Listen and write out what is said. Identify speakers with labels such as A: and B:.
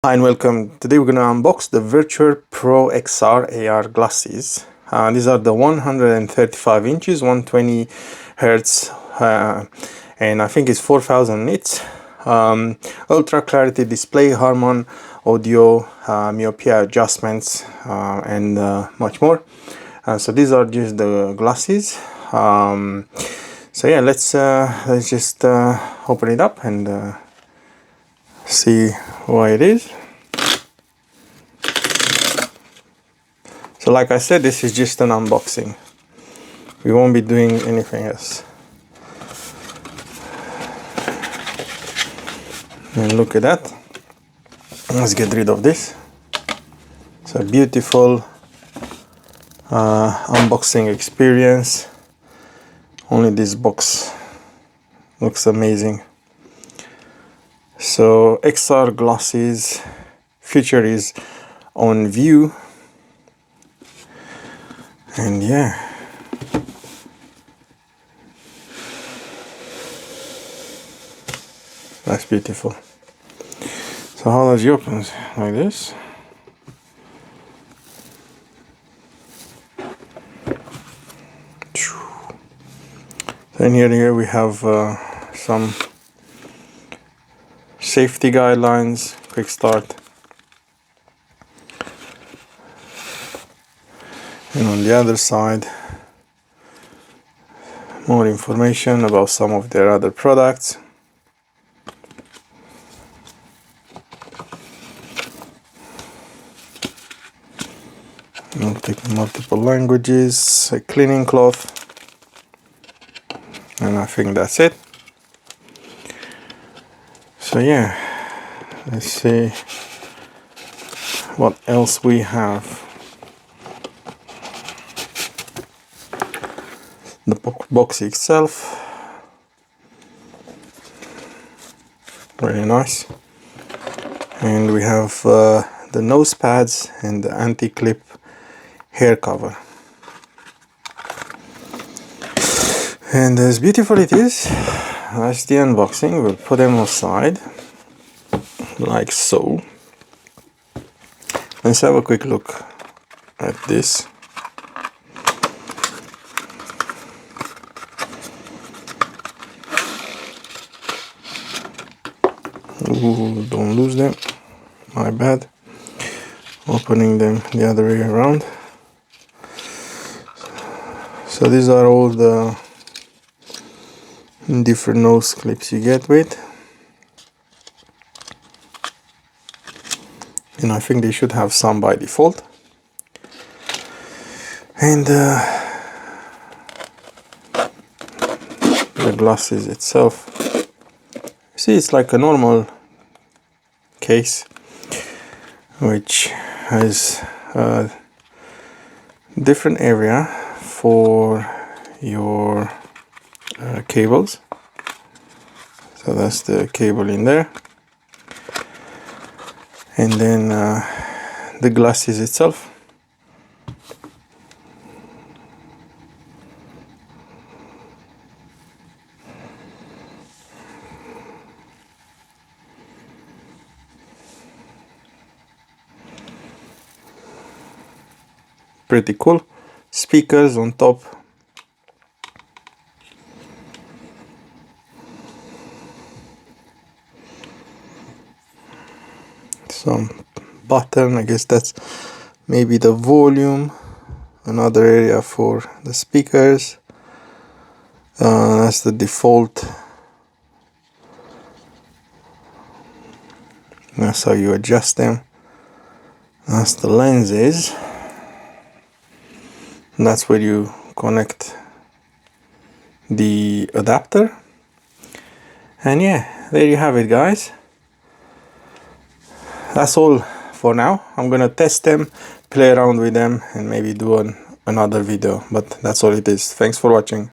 A: Hi and welcome. Today we're going to unbox the Viture Pro XR AR glasses. These are the 135 inches, 120 hertz, and I think it's 4000 nits. Ultra clarity display, Harman audio, myopia adjustments, and much more. So these are just the glasses. So yeah, let's just open it up and see what it is. So like I said, this is just an unboxing. We won't be doing anything else. And look at that. Let's get rid of this. It's a beautiful unboxing experience. Only this box looks amazing. So XR glasses, Viture is on view, and yeah, that's beautiful. So how does it open? Like this. Then here we have some safety guidelines, quick start, and on the other side more information about some of their other products. Multiple languages, a cleaning cloth, and I think that's it. So yeah, let's see what else we have. The box itself, very nice, and we have the nose pads and the anti-clip hair cover. And as beautiful it is, that's the unboxing. We'll put them aside like so. Let's have a quick look at this. Ooh, don't lose them, my bad. Opening them the other way around. So these are all the different nose clips you get with, and I think they should have some by default. And the glasses itself, see, it's like a normal case which has a different area for your cables. So that's the cable in there, and then the glasses itself. Pretty cool. Speakers on top. Some button, I guess that's maybe the volume. Another area for the speakers. That's the default. That's how you adjust them. That's the lenses. And that's where you connect the adapter. And yeah, there you have it, guys. That's all for now. I'm gonna test them, play around with them, and maybe do another video, but that's all it is. Thanks for watching.